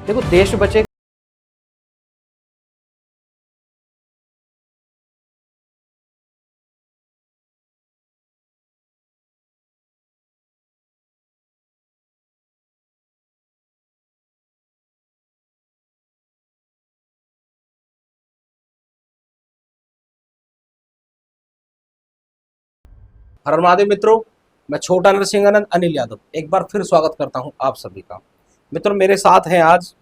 देखो देश बचे हर महादेव मित्रों, मैं छोटा नरसिंहानंद अनिल यादव एक बार फिर स्वागत करता हूं आप सभी का। मित्रों, मेरे साथ हैं आज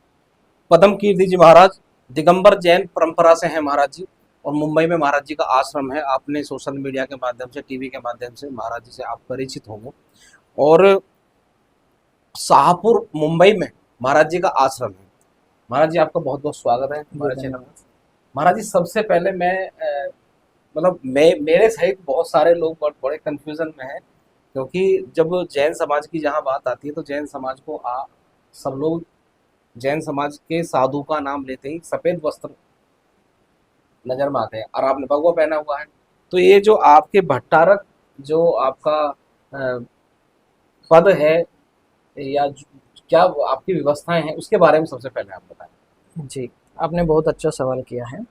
पद्म कीर्ति जी महाराज। दिगंबर जैन परंपरा से हैं महाराज जी, और मुंबई में महाराज जी का आश्रम है। आपने सोशल मीडिया के माध्यम से, टीवी के माध्यम से महाराज जी से आप परिचित होंगे। और शाहपुर मुंबई में महाराज जी का आश्रम है। महाराज जी, आपका बहुत बहुत स्वागत है हमारे चैनल में। महाराज जी, सबसे पहले मैं मेरे सहित बहुत सारे लोग बड़े कंफ्यूजन में हैं, क्योंकि जब जैन समाज की जहाँ बात आती है तो जैन समाज को सब लोग जैन समाज के साधु का नाम लेते ही सफेद वस्त्र नजर में आते हैं, और आपने भगवा पहना हुआ है। तो ये जो आपके भट्टारक जो आपका पद है, या क्या आपकी व्यवस्थाएं हैं, उसके बारे में सबसे पहले आप बताएं। जी, आपने बहुत अच्छा सवाल किया है।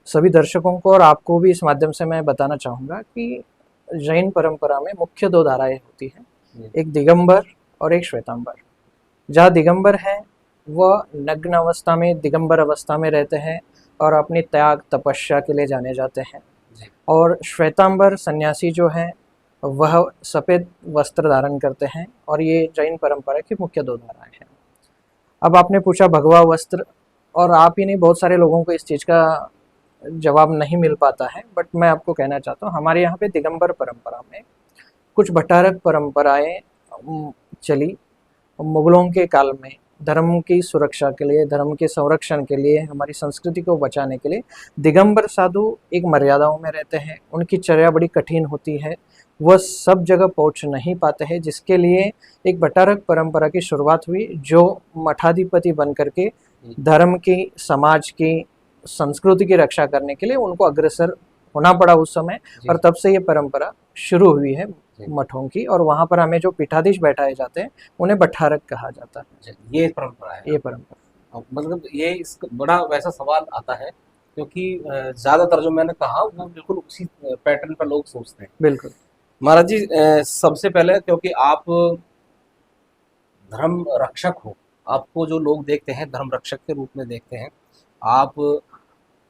सभी दर्शकों को और आपको भी इस माध्यम से मैं बताना चाहूँगा कि जैन परंपरा में मुख्य दो धाराएं होती हैं, एक दिगंबर और एक श्वेतांबर। जहाँ दिगंबर है वह नग्न अवस्था में, दिगंबर अवस्था में रहते हैं और अपनी त्याग तपस्या के लिए जाने जाते हैं। और श्वेतांबर सन्यासी जो है वह सफ़ेद वस्त्र धारण करते हैं, और ये जैन परंपरा की मुख्य दो धाराएं हैं। अब आपने पूछा भगवा वस्त्र, और आप ही नहीं, बहुत सारे लोगों को इस चीज़ का जवाब नहीं मिल पाता है, बट मैं आपको कहना चाहता हूँ हमारे यहाँ पे दिगंबर परंपरा में कुछ भट्टारक परंपराएं चली। मुगलों के काल में धर्म की सुरक्षा के लिए, धर्म के संरक्षण के लिए, हमारी संस्कृति को बचाने के लिए दिगंबर साधु एक मर्यादाओं में रहते हैं। उनकी चर्या बड़ी कठिन होती है, वह सब जगह पहुंच नहीं पाते हैं, जिसके लिए एक भट्टारक परंपरा की शुरुआत हुई, जो मठाधिपति बन करके धर्म की, समाज की, संस्कृति की रक्षा करने के लिए उनको अग्रसर होना पड़ा उस समय। और तब से ये परंपरा शुरू हुई है मठों की, और वहाँ पर हमें जो पीठाधीश बैठाए जाते हैं उन्हें भट्टारक कहा जाता है। ये परंपरा है, ये परंपरा। मतलब ये इस बड़ा वैसा सवाल आता है, क्योंकि ज्यादातर जो मैंने कहा वो बिल्कुल उसी पैटर्न पर लोग सोचते हैं। बिल्कुल महाराज जी, सबसे पहले क्योंकि आप धर्म रक्षक हो, आपको जो लोग देखते हैं धर्म रक्षक के रूप में देखते हैं। आप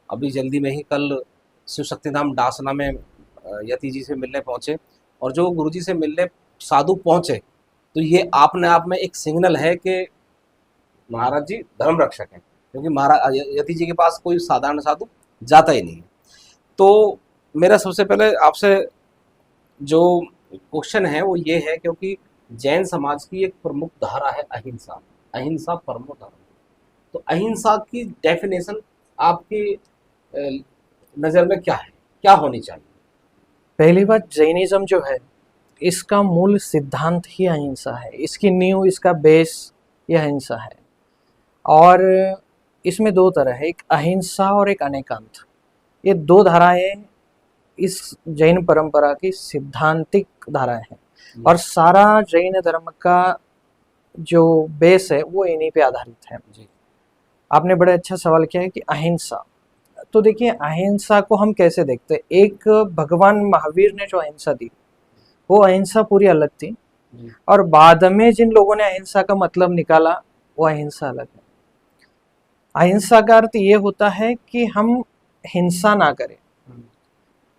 अभी जल्दी में ही कल शिव शक्तिधाम डासना में यति जी से मिलने पहुंचे, और जो गुरुजी से मिलने साधु पहुंचे, तो ये आपने आप में एक सिग्नल है कि महाराज जी धर्म रक्षक हैं, क्योंकि महाराज यति जी के पास कोई साधारण साधु जाता ही नहीं है। तो मेरा सबसे पहले आपसे जो क्वेश्चन है वो ये है, क्योंकि जैन समाज की एक प्रमुख धारा है अहिंसा। अहिंसा परमो धर्म। तो अहिंसा की डेफिनेशन आपकी नज़र में क्या है, क्या होनी चाहिए? पहली बात, जैनिज्म जो है इसका मूल सिद्धांत ही अहिंसा है। इसकी नींव, इसका बेस यह अहिंसा है। और इसमें दो तरह है, एक अहिंसा और एक अनेकांत। ये दो धाराएं इस जैन परंपरा की सिद्धांतिक धाराएं हैं, और सारा जैन धर्म का जो बेस है वो इन्हीं पे आधारित है। आपने बड़े अच्छा सवाल किया है कि अहिंसा, तो देखिए अहिंसा को हम कैसे देखते हैं। एक भगवान महावीर ने जो अहिंसा दी वो अहिंसा पूरी अलग थी, और बाद में जिन लोगों ने अहिंसा का मतलब निकाला वो अहिंसा अलग है। अहिंसा का अर्थ ये होता है कि हम हिंसा ना करें।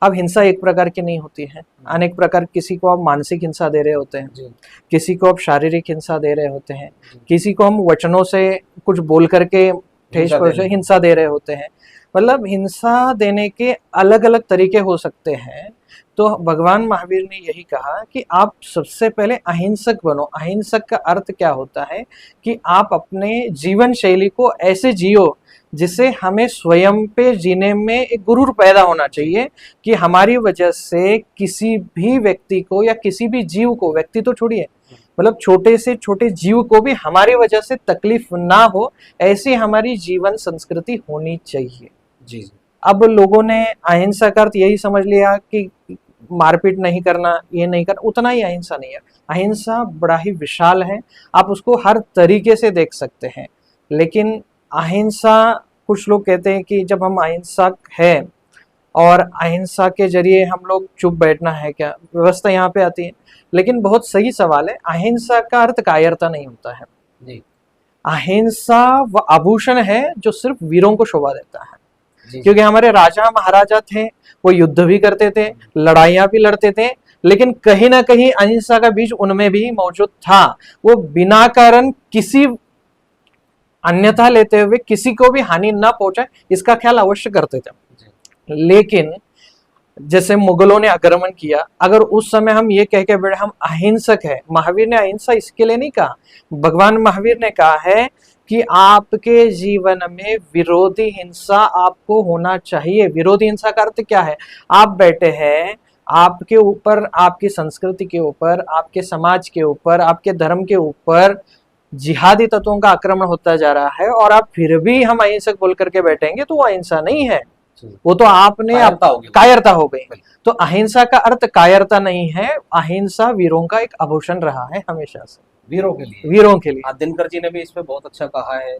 अब हिंसा एक प्रकार की नहीं होती है, अनेक प्रकार। किसी को आप मानसिक हिंसा दे रहे होते हैं, किसी को आप शारीरिक हिंसा दे रहे होते हैं, किसी को हम वचनों से कुछ बोल करके ठेस पहुंचा हिंसा दे रहे होते हैं। मतलब हिंसा देने के अलग अलग तरीके हो सकते हैं। तो भगवान महावीर ने यही कहा कि आप सबसे पहले अहिंसक बनो। अहिंसक का अर्थ क्या होता है कि आप अपने जीवन शैली को ऐसे जियो जिससे हमें स्वयं पे जीने में एक गुरूर पैदा होना चाहिए, कि हमारी वजह से किसी भी व्यक्ति को या किसी भी जीव को, व्यक्ति तो छोड़िए, मतलब छोटे से छोटे जीव को भी हमारी वजह से तकलीफ ना हो, ऐसी हमारी जीवन संस्कृति होनी चाहिए। जी। अब लोगों ने अहिंसा का अर्थ यही समझ लिया कि मारपीट नहीं करना, ये नहीं करना, उतना ही अहिंसा नहीं है। अहिंसा बड़ा ही विशाल है, आप उसको हर तरीके से देख सकते हैं। लेकिन अहिंसा, कुछ लोग कहते हैं कि जब हम अहिंसक है और अहिंसा के जरिए हम लोग चुप बैठना है क्या, व्यवस्था यहाँ पे आती है। लेकिन बहुत सही सवाल है, अहिंसा का अर्थ कायरता नहीं होता है जी अहिंसा वह आभूषण है जो सिर्फ वीरों को शोभा देता है। जी क्योंकि हमारे राजा महाराजा थे, वो युद्ध भी करते थे, लड़ाइयां भी लड़ते थे, लेकिन कहीं ना कहीं अहिंसा का बीज उनमें भी मौजूद था। वो बिना कारण किसी अन्यथा लेते हुए किसी को भी हानि ना पहुंचाए, इसका ख्याल अवश्य करते थे। जी लेकिन जैसे मुगलों ने आक्रमण किया, अगर उस समय हम ये कह के बैठे हम अहिंसक है, महावीर ने अहिंसा इसके लिए नहीं कहा। भगवान महावीर ने कहा है कि आपके जीवन में विरोधी हिंसा आपको होना चाहिए। विरोधी हिंसा का अर्थ क्या है, आप बैठे हैं, आपके ऊपर, आपकी संस्कृति के ऊपर, आपके समाज के ऊपर, आपके धर्म के ऊपर जिहादी तत्वों का आक्रमण होता जा रहा है और आप फिर भी हम अहिंसक बोल करके बैठेंगे, तो वो अहिंसा नहीं है, वो तो आपने कायरता हो गई। कायरता हो गई। तो अहिंसा का अर्थ कायरता नहीं है, अहिंसा वीरों का एक आभूषण रहा है हमेशा से, वीरों के लिए। वीरों के लिए। हाँ, दिनकर जी ने भी इस पे बहुत अच्छा कहा है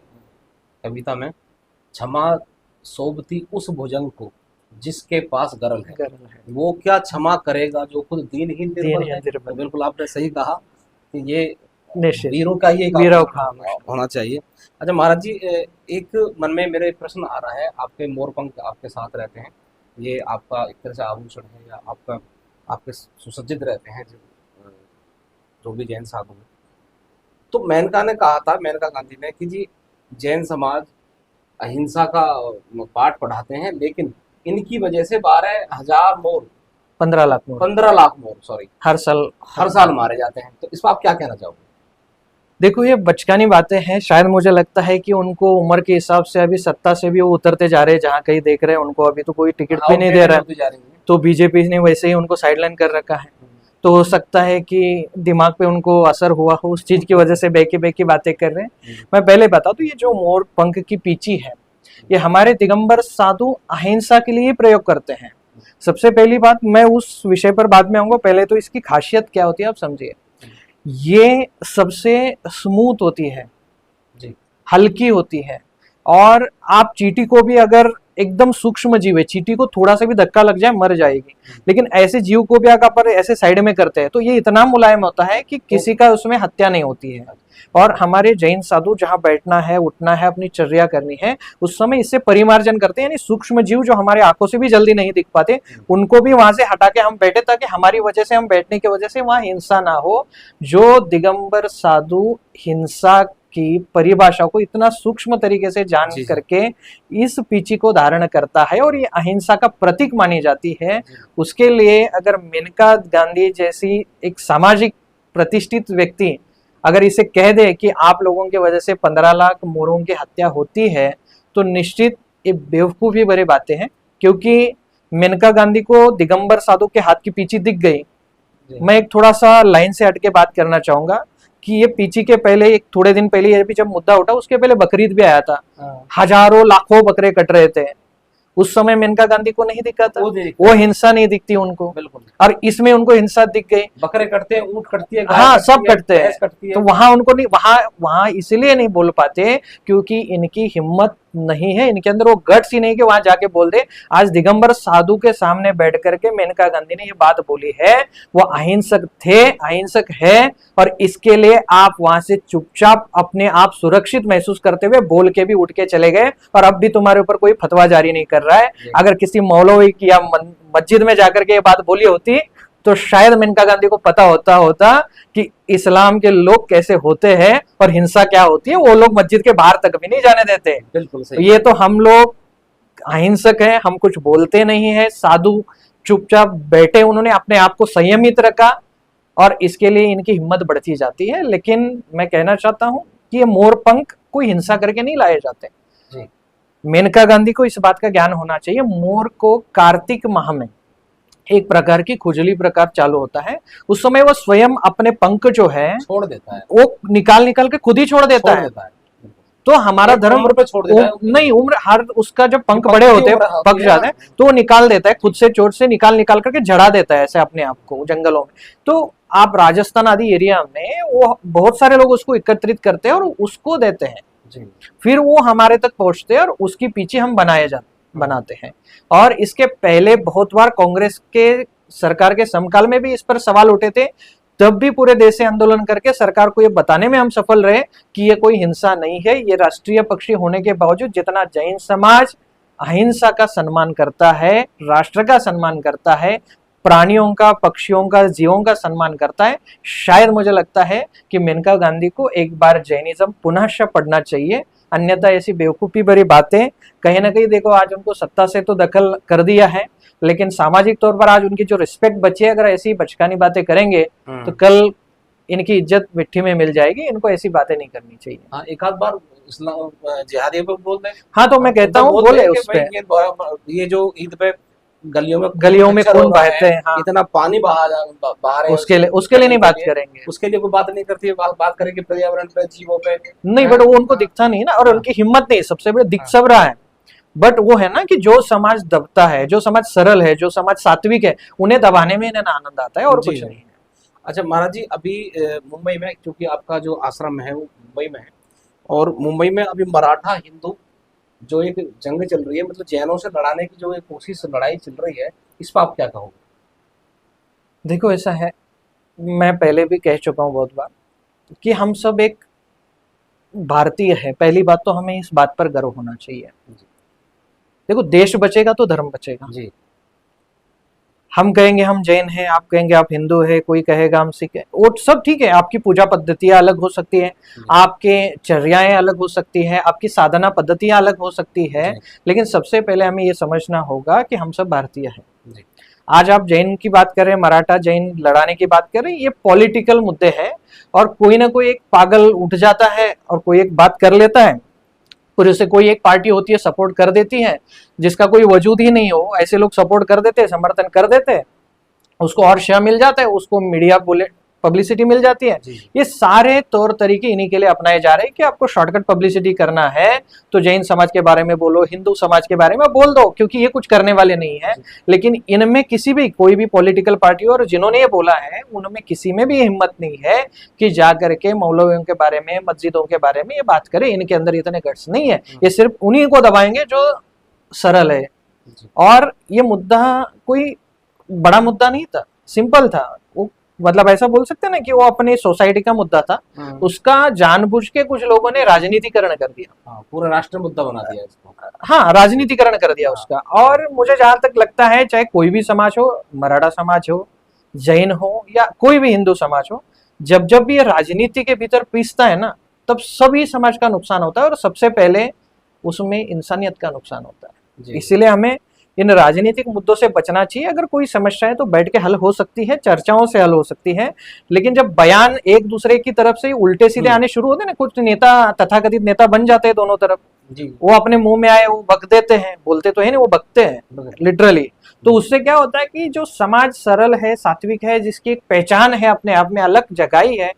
कविता में, क्षमा सोबती उस भुजंग को जिसके पास गरल है, गरल है। वो क्या क्षमा करेगा जो खुद दीनहीन निर्बल दीनहीन है। निर्बल। तो बिल्कुल आपने सही कहा कि ये निश्चित वीरों का ही एक वीरों आभूषण का होना चाहिए। अच्छा महाराज जी, एक मन में मेरे प्रश्न आ रहा है, आपके मोर पंख आपके साथ रहते हैं, ये आपका एक तरह से आभूषण है या आपका, आपके सुसज्जित रहते हैं जो भी जैन साधु हैं। तो मेनका ने कहा था, मेनका गांधी ने, कि जी जैन समाज अहिंसा का पाठ पढ़ाते हैं, लेकिन इनकी वजह से 12,000 मोर 15 लाख मोर 15 लाख मोर सॉरी हर साल मारे जाते हैं। तो इस पर आप क्या कहना चाहोगे? देखो, ये बचकानी बातें हैं। शायद मुझे लगता है कि उनको उम्र के हिसाब से अभी सत्ता से भी वो उतरते जा रहे हैं, जहाँ कहीं देख रहे हैं उनको अभी तो कोई टिकट भी नहीं दे रहा है, तो बीजेपी ने वैसे ही उनको साइडलाइन कर रखा है। तो हो सकता है कि दिमाग पे उनको असर हुआ हो, उस चीज की वजह से बेकी बेकी बातें कर रहे हैं। मैं पहले बता दूं, ये जो मोर पंख की पीची है, ये हमारे दिगंबर साधु अहिंसा के लिए प्रयोग करते हैं। सबसे पहली बात, मैं उस विषय पर बाद में आऊंगा, पहले तो इसकी खासियत क्या होती है आप समझिए। ये सबसे स्मूथ होती है जी, हल्की होती है, और आप चींटी को भी, अगर एकदम सूक्ष्म जीव है, चींटी को थोड़ा सा भी धक्का लग जाए मर जाएगी, लेकिन ऐसे जीव को भी अगर पर ऐसे साइड में करते हैं तो ये इतना मुलायम होता है कि किसी का उसमें हत्या नहीं होती है। और हमारे जैन साधु जहाँ बैठना है, उठना है, अपनी चर्या करनी है, उस समय इससे परिमार्जन करते हैं, यानी सूक्ष्म जीव जो हमारे आंखों से भी जल्दी नहीं दिख पाते, उनको भी वहां से हटा के हम बैठे, ताकि हमारी वजह से, हम बैठने की वजह से वहां हिंसा ना हो। जो दिगंबर साधु हिंसा की परिभाषा को इतना सूक्ष्म तरीके से जान करके इस पीची को धारण करता है और ये अहिंसा का प्रतीक मानी जाती है, उसके लिए अगर मेनका गांधी जैसी एक सामाजिक प्रतिष्ठित व्यक्ति अगर इसे कह दे कि आप लोगों की वजह से 15 लाख मोरों की हत्या होती है, तो निश्चित ये बेवकूफी भरी बातें हैं। क्योंकि मेनका गांधी को दिगंबर साधु के हाथ की पीची दिख गई। मैं एक थोड़ा सा लाइन से हटके बात करना चाहूंगा कि ये पीची के पहले, एक थोड़े दिन पहले ये भी जब मुद्दा उठा, उसके पहले बकरीद भी आया था, हजारों लाखों बकरे कट रहे थे, उस समय मेनका गांधी को नहीं दिखा था, वो हिंसा नहीं दिखती उनको, बिल्कुल। और इसमें उनको हिंसा दिख गई। बकरे कटते हैं, ऊंट कटती है, हाँ, सब कटते हैं, कटती है। तो वहां उनको नहीं, वहां इसलिए नहीं बोल पाते क्योंकि इनकी हिम्मत नहीं है, इनके अंदर वो गट्स ही नहीं कि वहां जाके बोल दे। आज दिगंबर साधु के सामने बैठ करके मेनका गांधी ने ये बात बोली है, वो अहिंसक थे, अहिंसक है, और इसके लिए आप वहां से चुपचाप अपने आप सुरक्षित महसूस करते हुए बोल के भी उठ के चले गए, और अब भी तुम्हारे ऊपर कोई फतवा जारी नहीं कर रहा है। अगर किसी मौलवी की या मस्जिद में जाकर के ये बात बोली होती तो शायद मेनका गांधी को पता होता कि इस्लाम के लोग कैसे होते हैं और हिंसा क्या होती है, वो लोग मस्जिद के बाहर तक भी नहीं जाने देते। बिल्कुल सही। ये तो हम लोग अहिंसक हैं, हम कुछ बोलते नहीं है, साधु चुपचाप बैठे, उन्होंने अपने आप को संयमित रखा, और इसके लिए इनकी हिम्मत बढ़ती जाती है। लेकिन मैं कहना चाहता हूं कि ये मोर पंख कोई हिंसा करके नहीं लाए जाते। जी। मेनका गांधी को इस बात का ज्ञान होना चाहिए। मोर को कार्तिक माह में एक प्रकार की खुजली प्रकार चालू होता है, उस समय वो स्वयं अपने पंख जो है छोड़ देता है, वो निकाल के खुद ही छोड़ देता है। तो हमारा धर्म उम्र पे छोड़ देता है। नहीं, उम्र हर उसका जब पंख पंख बड़े की होते हैं, उम्र होती पक है जाते ना। हैं, तो वो निकाल देता है खुद से, चोट से निकाल निकाल करके झड़ा देता है ऐसे अपने आप को जंगलों में। तो आप राजस्थान आदि एरिया में वो बहुत सारे लोग उसको एकत्रित करते हैं और उसको देते हैं, जी फिर वो हमारे तक पहुंचते हैं और उसकी पीछे हम बनाते हैं। और इसके पहले बहुत बार कांग्रेस के सरकार के समकाल में भी इस पर सवाल उठे थे, तब भी पूरे देश से आंदोलन करके सरकार को ये बताने में हम सफल रहे कि ये कोई हिंसा नहीं है, ये राष्ट्रीय पक्षी होने के बावजूद जितना जैन समाज अहिंसा का सम्मान करता है, राष्ट्र का सम्मान करता है, प्राणियों का, पक्षियों का, जीवों का सम्मान करता है, शायद मुझे लगता है कि मेनका गांधी को एक बार जैनिज्म पुनः पढ़ना चाहिए। अन्यथा ऐसी बेवकूफी भरी बातें, कहीं ना कहीं देखो आज उनको सत्ता से तो दखल कर दिया है, लेकिन सामाजिक तौर पर आज उनकी जो रिस्पेक्ट बची है, अगर ऐसी बचकानी बातें करेंगे तो कल इनकी इज्जत मिट्टी में मिल जाएगी। इनको ऐसी बातें नहीं करनी चाहिए। हाँ, एक आध बार इस्लाम जिहादी पे बोल दें। हाँ, तो मैं कहता हूँ बोले उस पे, ये जो ईद पे गलियों में खून बहते हैं, हाँ, इतना पानी बहा रहे हैं, उसके लिए नहीं बात करेंगे, उसके लिए कोई बात नहीं करती है। बात करेंगे पर्यावरण पे, जीवों पे नहीं, बट वो उनको दिखता नहीं ना, और उनकी हिम्मत नहीं, सबसे बड़ा दिख सब रहा है। बट वो है ना कि जो समाज दबता है, जो समाज सरल है, जो समाज सात्विक है, उन्हें दबाने में इन्हें आनंद आता है और कुछ नहीं है। अच्छा महाराज जी, अभी मुंबई में, क्योंकि आपका जो आश्रम है वो मुंबई में है, और मुंबई में अभी मराठा हिंदू जो एक जंग चल रही है, मतलब जैनों से लड़ाने की जो एक कोशिश, लड़ाई चल रही है, इस पर आप क्या कहोगे? देखो ऐसा है, मैं पहले भी कह चुका हूँ बहुत बार कि हम सब एक भारतीय है। पहली बात तो हमें इस बात पर गर्व होना चाहिए। देखो, देश बचेगा तो धर्म बचेगा। जी, हम कहेंगे हम जैन हैं, आप कहेंगे आप हिंदू है, कोई कहेगा हम सिख है, वो सब ठीक है। आपकी पूजा पद्धतियां अलग हो सकती है, आपके चर्याएं अलग हो सकती है, आपकी साधना पद्धतियां अलग हो सकती है, लेकिन सबसे पहले हमें ये समझना होगा कि हम सब भारतीय हैं। आज आप जैन की बात करें, मराठा जैन लड़ाने की बात करें, ये पॉलिटिकल मुद्दे हैं, और कोई ना कोई एक पागल उठ जाता है और कोई एक बात कर लेता है, फिर उसे कोई एक पार्टी होती है सपोर्ट कर देती है, जिसका कोई वजूद ही नहीं हो, ऐसे लोग सपोर्ट कर देते हैं, समर्थन कर देते हैं, उसको और शेयर मिल जाता है, उसको मीडिया बोले पब्लिसिटी मिल जाती है। ये सारे तौर तरीके इन्हीं के लिए अपनाए जा रहे हैं कि आपको शॉर्टकट पब्लिसिटी करना है तो जैन समाज के बारे में बोलो, हिंदू समाज के बारे में बोल दो, क्योंकि ये कुछ करने वाले नहीं है। लेकिन इनमें किसी भी, कोई भी पॉलिटिकल पार्टी और जिन्होंने ये बोला है, उनमें किसी में भी हिम्मत नहीं है कि जा करके मौलवियों के बारे में, मस्जिदों के बारे में ये बात करे। इनके अंदर इतने गट्स नहीं है। ये सिर्फ उन्हीं को दबाएंगे जो सरल है। और ये मुद्दा कोई बड़ा मुद्दा नहीं था, सिंपल था। वो मतलब ऐसा बोल सकते हैं ना कि वो अपने सोसाइटी का मुद्दा था, उसका जानबूझ के कुछ लोगों ने राजनीतिकरण कर दिया, पूरा राष्ट्रीय मुद्दा बना दिया इसको। हाँ, राजनीतिकरण कर दिया उसका। और मुझे जहां तक लगता है, चाहे कोई भी समाज हो, मराठा समाज हो, जैन हो, या कोई भी हिंदू समाज हो, जब जब भी ये राजनीति के भीतर पिसता है ना, तब सभी समाज का नुकसान होता है, और सबसे पहले उसमें इंसानियत का नुकसान होता है। इसीलिए हमें इन राजनीतिक मुद्दों से बचना चाहिए। अगर कोई समस्या है तो बैठ के हल हो सकती है, चर्चाओं से हल हो सकती है, लेकिन जब बयान एक दूसरे की तरफ से उल्टे सीधे आने शुरू होते हैं ना, कुछ नेता तथाकथित नेता बन जाते हैं दोनों तरफ, वो अपने मुंह में आए वो बक देते हैं, बोलते तो है नहीं, वो बकते हैं लिटरली। तो उससे क्या होता है कि जो समाज सरल है, सात्विक है, जिसकी एक पहचान है, अपने आप में अलग जगाई है,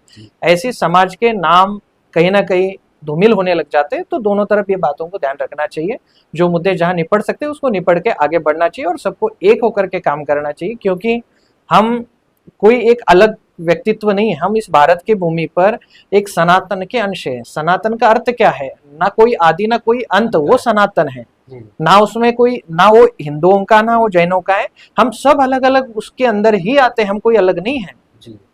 ऐसी समाज के नाम कहीं ना कहीं धूमिल होने लग जाते हैं। तो दोनों तरफ ये बातों को ध्यान रखना चाहिए। जो मुद्दे जहां निपट सकते हैं उसको निपट के आगे बढ़ना चाहिए, और सबको एक होकर के काम करना चाहिए, क्योंकि हम कोई एक अलग व्यक्तित्व नहीं है। हम इस भारत की भूमि पर एक सनातन के अंश है। सनातन का अर्थ क्या है? ना कोई आदि ना कोई अंत, वो सनातन है। ना उसमें कोई, ना वो हिंदुओं का ना वो जैनों का है, हम सब अलग अलग उसके अंदर ही आते हैं, हम कोई अलग नहीं है।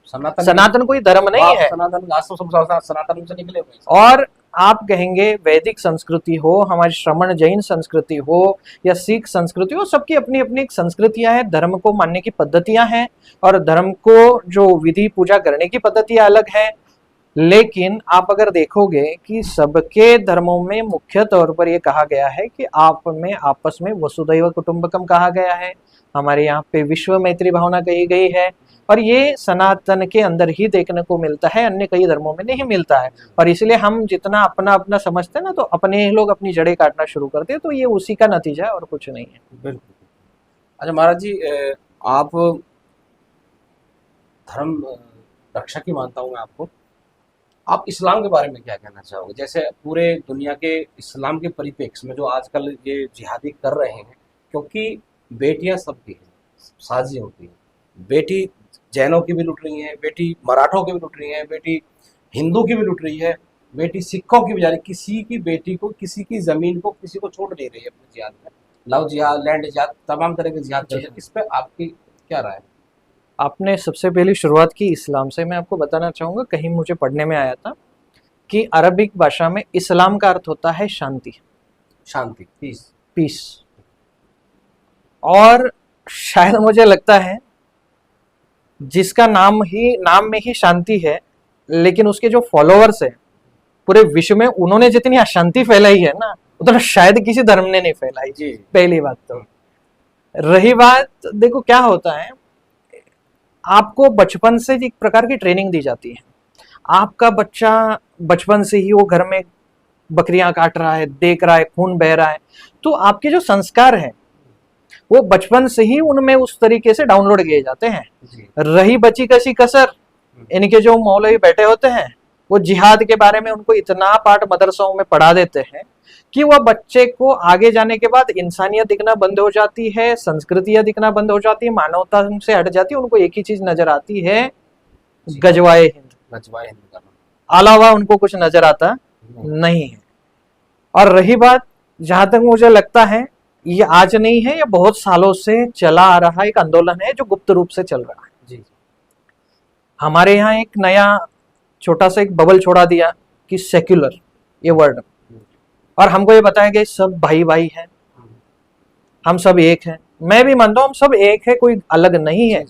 सनातन कोई धर्म नहीं है, सनातन से निकले हुए। और आप कहेंगे वैदिक संस्कृति हो, हमारी श्रमण जैन संस्कृति हो, या सिख संस्कृति हो, सबकी अपनी अपनी एक संस्कृतियां हैं, धर्म को मानने की पद्धतियां हैं, और धर्म को जो विधि पूजा करने की पद्धतियां अलग है। लेकिन आप अगर देखोगे कि सबके धर्मों में मुख्य तौर पर यह कहा गया है कि आप में आपस में वसुधैव कुटुंबकम कहा गया है, हमारे यहाँ पे विश्व मैत्री भावना कही गई है, और ये सनातन के अंदर ही देखने को मिलता है, अन्य कई धर्मों में नहीं मिलता है। और इसलिए हम जितना अपना अपना समझते हैं ना, तो अपने ही लोग अपनी जड़ें काटना शुरू करते हैं। तो ये उसी का नतीजा है और कुछ नहीं है। बिल्कुल। अच्छा महाराज जी, आप धर्म रक्षक ही मानता हूँ मैं आपको, आप इस्लाम के बारे में क्या कहना चाहोगे? जैसे पूरे दुनिया के इस्लाम के परिप्रेक्ष्य में जो आजकल ये जिहादी कर रहे हैं, क्योंकि बेटियां सबकी हैं, साजी होती हैं। बेटी जैनों की भी लुट रही हैं, बेटी मराठों की भी लुट रही हैं, बेटी हिंदू की भी लुट रही है, बेटी सिखों की भी जा रही है। किसी की बेटी को, किसी की ज़मीन को, किसी को छोड़ नहीं रही है अपने जिहाद में। लव जिहाद, लैंड जिहाद, तमाम तरह के जिहाद चल रहे हैं। इस पे आपकी क्या राय है? आपने सबसे पहली शुरुआत की इस्लाम से। मैं आपको बताना चाहूँगा, कहीं मुझे पढ़ने में आया था कि अरबिक भाषा में इस्लाम का अर्थ होता है शांति, शांति, पीस। पीस। और शायद मुझे लगता है जिसका नाम में ही शांति है, लेकिन उसके जो फॉलोअर्स हैं पूरे विश्व में, उन्होंने जितनी अशांति फैलाई है ना, उतना शायद किसी धर्म ने नहीं फैलाई। जी। पहली बात तो। रही बात, देखो क्या होता है, आपको बचपन से एक प्रकार की ट्रेनिंग दी जाती है। आपका बच्चा बचपन से ही वो घर में बकरियां काट रहा है, देख रहा है, खून बह रहा है, तो आपके जो संस्कार हैं वो बचपन से ही उनमें उस तरीके से डाउनलोड किए जाते हैं। जी। रही बची कसी कसर, इनके जो मौलवी बैठे होते हैं वो जिहाद के बारे में उनको इतना पाठ मदरसों में पढ़ा देते हैं कि वह बच्चे को आगे जाने के बाद इंसानियत दिखना बंद हो जाती है, संस्कृतियां दिखना बंद हो जाती है, मानवता से हट जाती है। उनको एक ही चीज नजर आती है, गजवाए हिंद, गजवाए हिंद करना। अलावा उनको कुछ नजर आता नहीं है। और रही बात, जहां तक मुझे लगता है ये आज नहीं है, ये बहुत सालों से चला आ रहा एक आंदोलन है जो गुप्त रूप से चल रहा है। जी। हमारे यहाँ एक नया छोटा सा एक बबल छोड़ा दिया कि सेक्युलर ये वर्ड, और हमको ये बताया गया सब भाई भाई हैं, हम सब एक हैं। मैं भी मानता हूँ हम सब एक है, कोई अलग नहीं है।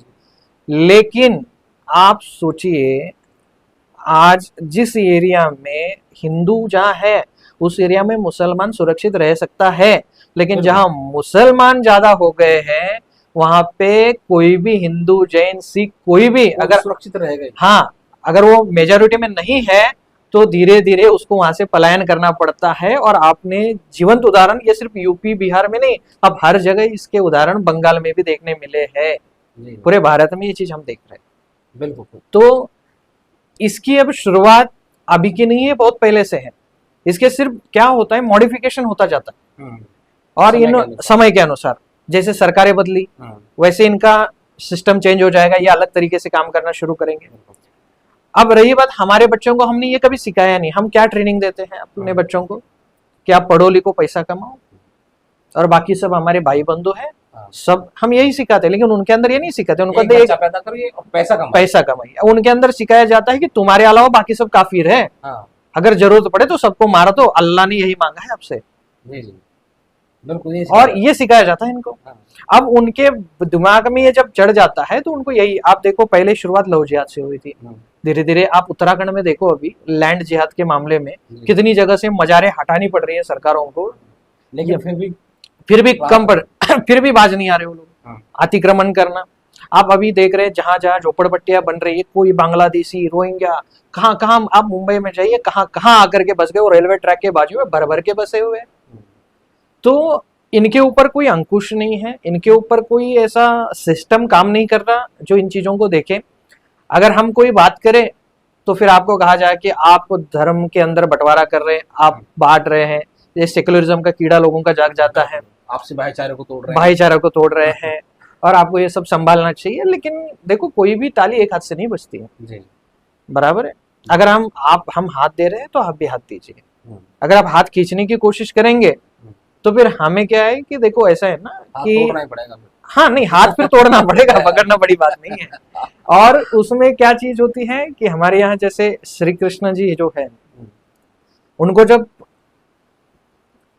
लेकिन आप सोचिए, आज जिस एरिया में हिंदू जहाँ है उस एरिया में मुसलमान सुरक्षित रह सकता है, लेकिन जहां मुसलमान ज्यादा हो गए हैं वहां पे कोई भी हिंदू, जैन, सिख कोई भी अगर सुरक्षित रहेगा। हाँ, अगर वो मेजोरिटी में नहीं है तो धीरे धीरे उसको वहां से पलायन करना पड़ता है। और आपने जीवंत उदाहरण, ये सिर्फ यूपी बिहार में नहीं, अब हर जगह इसके उदाहरण बंगाल में भी देखने मिले हैं। पूरे भारत में ये चीज हम देख रहे हैं। बिल्कुल। तो इसकी अब शुरुआत अभी की नहीं है, बहुत पहले से है। इसके सिर्फ क्या होता है, मॉडिफिकेशन होता जाता है, और इन समय के अनुसार जैसे सरकारें बदली वैसे इनका सिस्टम चेंज हो जाएगा, ये अलग तरीके से काम करना शुरू करेंगे। अब रही बात, हमारे बच्चों को हमने ये कभी सिखाया नहीं। हम क्या ट्रेनिंग देते हैं अपने बच्चों को कि आप पढ़ो लिखो पैसा कमाओ और बाकी सब हमारे भाई बंधु है, सब हम यही सिखाते हैं। लेकिन उनके अंदर ये नहीं सिखाते, उनको अंदर पैदा करिए और पैसा कमाइए। उनके अंदर सिखाया जाता है कि तुम्हारे अलावा बाकी सब काफिर है, अगर जरूरत पड़े तो सबको मारो, तो अल्लाह ने यही मांगा है आपसे। बिल्कुल। और ये सिखाया जाता है इनको। अब उनके दिमाग में ये जब चढ़ जाता है तो उनको यही, आप देखो पहले शुरुआत लव जिहाद से हुई थी, धीरे धीरे आप उत्तराखंड में देखो अभी लैंड जिहाद के मामले में कितनी जगह से मजारें हटानी पड़ रही है सरकारों को, लेकिन फिर भी कम पड़ फिर भी बाज नहीं आ रहे वो लोग। अतिक्रमण करना, आप अभी देख रहे हैं जहां जहां झोपड़पट्टियां बन रही है, कोई बांग्लादेशी, रोहिंग्या, कहाँ कहाँ आप मुंबई में जाइए, कहाँ कहाँ आकर के बस गए, वो रेलवे ट्रैक के बाजू में भर भर के बसे हुए। तो इनके ऊपर कोई अंकुश नहीं है, इनके ऊपर कोई ऐसा सिस्टम काम नहीं कर रहा जो इन चीजों को देखे। अगर हम कोई बात करें तो फिर आपको कहा जाए कि आप धर्म के अंदर बंटवारा कर रहे हैं, आप बांट रहे हैं, ये सेक्युलरिज्म का कीड़ा लोगों का जाग जाता है, आपसी भाईचारे को तोड़ रहे हैं, और आपको ये सब संभालना चाहिए। लेकिन देखो, कोई भी ताली एक हाथ से नहीं बजती है, बराबर है। अगर हम हाथ दे रहे हैं तो आप भी हाथ दीजिए। अगर आप हाथ खींचने की कोशिश करेंगे तो फिर हमें क्या है कि देखो ऐसा है ना कि तोड़ना ही पड़ेगा। हाँ नहीं, हाथ फिर तोड़ना पड़ेगा, पकड़ना बड़ी बात नहीं है। और उसमें क्या चीज होती है कि हमारे यहाँ जैसे श्री कृष्ण जी जो है, उनको जब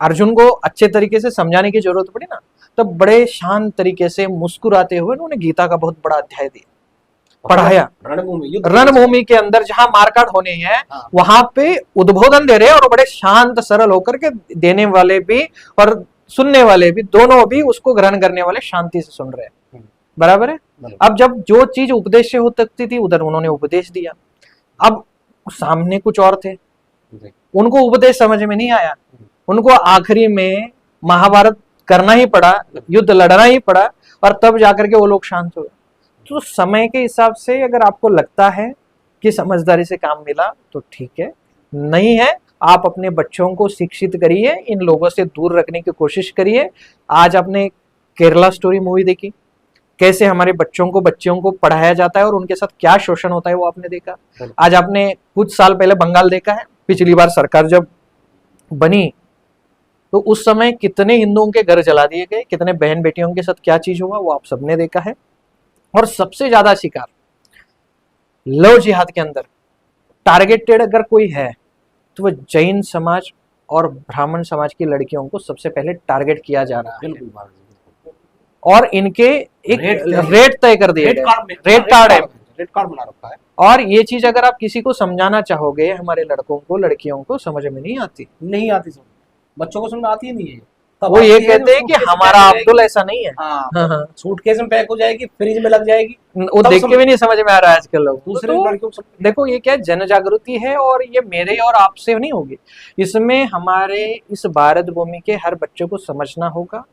अर्जुन को अच्छे तरीके से समझाने की जरूरत पड़ी ना, तब बड़े शांत तरीके से मुस्कुराते हुए उन्होंने गीता का बहुत बड़ा अध्याय दिया, पढ़ाया। रणभूमि के अंदर जहां मारकाट होने हैं वहां पे उद्बोधन दे रहे हैं, और बड़े शांत सरल होकर के देने वाले भी और सुनने वाले भी, दोनों भी उसको ग्रहण करने वाले शांति से सुन रहे हैं, बराबर है। अब जब जो चीज उपदेश से हो सकती थी उधर उन्होंने उपदेश दिया। अब सामने कुछ और थे, उनको उपदेश समझ में नहीं आया, उनको आखिरी में महाभारत करना ही पड़ा, युद्ध लड़ना ही पड़ा, और तब जाकर के वो लोग शांत हुए। तो समय के हिसाब से अगर आपको लगता है कि समझदारी से काम मिला तो ठीक है, नहीं है आप अपने बच्चों को शिक्षित करिए, इन लोगों से दूर रखने की कोशिश करिए। आज आपने केरला स्टोरी मूवी देखी, कैसे हमारे बच्चों को पढ़ाया जाता है और उनके साथ क्या शोषण होता है वो आपने देखा। आज आपने कुछ साल पहले बंगाल देखा है, पिछली बार सरकार जब बनी तो उस समय कितने हिंदुओं के घर जला दिए गए, कितने बहन बेटियों के साथ क्या चीज हुआ वो आप सबने देखा है। और सबसे ज्यादा शिकार लव जिहाद के अंदर टारगेटेड अगर कोई है तो वो जैन समाज और ब्राह्मण समाज की लड़कियों को सबसे पहले टारगेट किया जा रहा है। बिल्कुल महाराज जी, और इनके एक रेट तय कर दिए गए, रेट कार्ड है, रेड कार्ड बना रखा है। और ये चीज अगर आप किसी को समझाना चाहोगे हमारे लड़कों को लड़कियों को समझ में नहीं आती, नहीं आती समझ, बच्चों को समझ आती ही नहीं है। वो ये कहते हैं कि हमारा अब्दुल ऐसा नहीं है। हाँ, सूटकेस में पैक हो जाएगी, फ्रिज में लग जाएगी, वो देख के भी नहीं समझ में आ रहा है आजकल लोग। दूसरे तो लड़कियों को देखो ये क्या जन जागृति है, और ये मेरे और आपसे नहीं होगी, इसमें हमारे इस भारत भूमि के हर बच्चे को समझना होगा,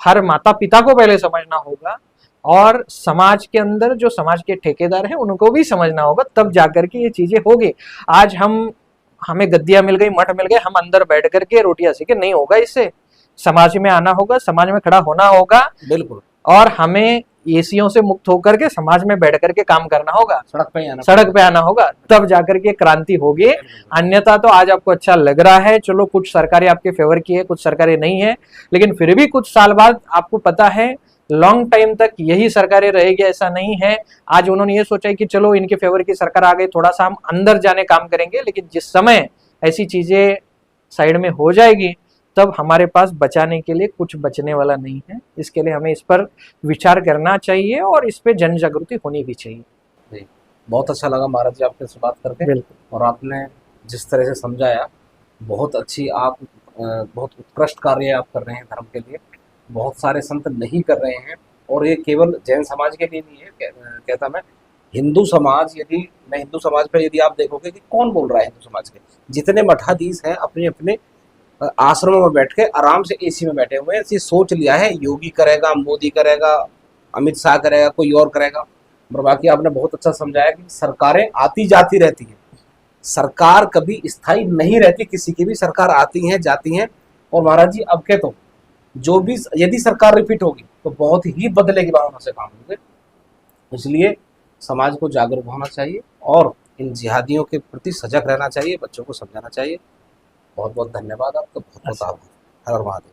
हर माता पिता को पहले समझना होगा, और समाज के अंदर जो समाज के ठेकेदार हैं उनको भी समझना होगा, तब जाकर के ये चीजें होगी। आज हमें गद्दियां मिल गई, मठ मिल गए, हम अंदर बैठ करके रोटियां सीखे, नहीं होगा। इससे समाज में आना होगा, समाज में खड़ा होना होगा, बिल्कुल, और हमें एसियों से मुक्त होकर के समाज में बैठ करके काम करना होगा, सड़क पे आना होगा, तब जाकर के क्रांति होगी। अन्यथा तो आज आपको अच्छा लग रहा है, चलो कुछ सरकारें आपके फेवर की है, कुछ सरकारें नहीं है, लेकिन फिर भी कुछ साल बाद आपको पता है लॉन्ग टाइम तक यही सरकारें रहेगी ऐसा नहीं है। आज उन्होंने ये सोचा है कि चलो इनके फेवर की सरकार आ गई, थोड़ा सा हम अंदर जाने काम करेंगे, लेकिन जिस समय ऐसी चीजें साइड में हो जाएगी तब हमारे पास बचाने के लिए कुछ बचने वाला नहीं है। इसके लिए हमें इस पर विचार करना चाहिए और इस पे जन जागृति होनी भी चाहिए। बहुत अच्छा लगा महाराज जी आपसे बात करके, बिल्कुल, और आपने जिस तरह से समझाया, बहुत अच्छी आप बहुत उत्कृष्ट कार्य आप कर रहे हैं धर्म के लिए, बहुत सारे संत नहीं कर रहे हैं। और ये केवल जैन समाज के लिए नहीं है, कहता मैं हिंदू समाज, यदि मैं हिंदू समाज पर यदि आप देखोगे कि कौन बोल रहा है हिंदू समाज के, जितने मठाधीश हैं अपने अपने आश्रमों में बैठ के आराम से एसी में बैठे हुए हैं। ये सोच लिया है योगी करेगा, मोदी करेगा, अमित शाह करेगा, कोई और करेगा। और बाकी आपने बहुत अच्छा समझाया कि सरकारें आती जाती रहती हैं, सरकार कभी स्थायी नहीं रहती, किसी की भी सरकार आती हैं जाती हैं। और महाराज जी अब के तो जो भी यदि सरकार रिपीट होगी तो बहुत ही बदले की भावना से काम होंगे। इसलिए समाज को जागरूक होना चाहिए और इन जिहादियों के प्रति सजग रहना चाहिए, बच्चों को समझाना चाहिए। बहुत बहुत धन्यवाद आपका, बहुत बहुत आभार। हर हर महादेव।